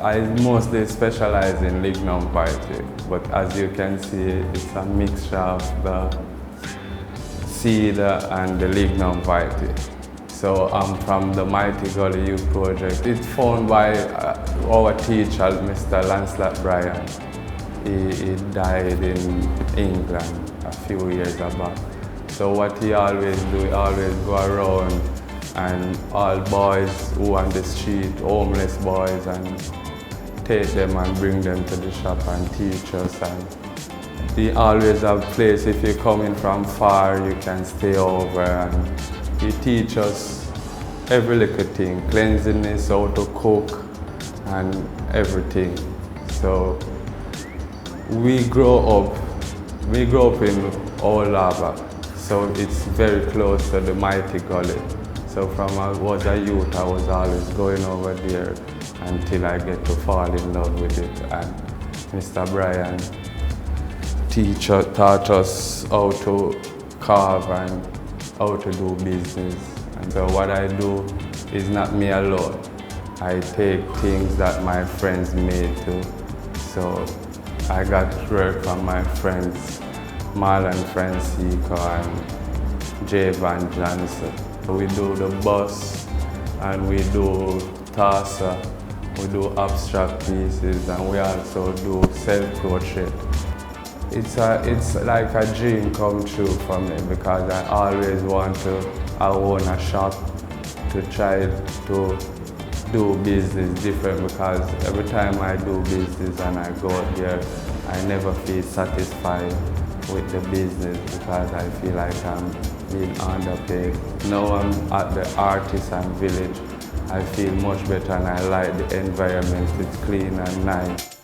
I mostly specialize in lignum party, but as you can see, it's a mixture of the cedar and the lignum party. So I'm from the Mighty Gully Youth Project. It's founded by our teacher, Mr. Lancelot Bryan. He died in England a few years back. So what he always do, he always go around and all boys who on the street, homeless boys, and take them and bring them to the shop and teach us. And he always have place, if you're coming from far, you can stay over, and he teach us every little thing, cleanliness, how to cook, and everything. So we grow up in Old Harbour, so it's very close to the Mighty Gully. So from I was a youth, I was always going over there until I get to fall in love with it. And Mr. Bryan taught us how to carve and how to do business. And so what I do is not me alone. I take things that my friends made too. So I got work from my friends, Marlon Francisco and J. Van Johnson. We do the bus and we do tassa, we do abstract pieces, and we also do self-portrait. It's like a dream come true for me, because I always want to own a shop to try to do business different, because every time I do business and I go out there, I never feel satisfied with the business because I feel like I'm being underpaid. Now I'm at the Artisan village. I feel much better and I like the environment. It's clean and nice.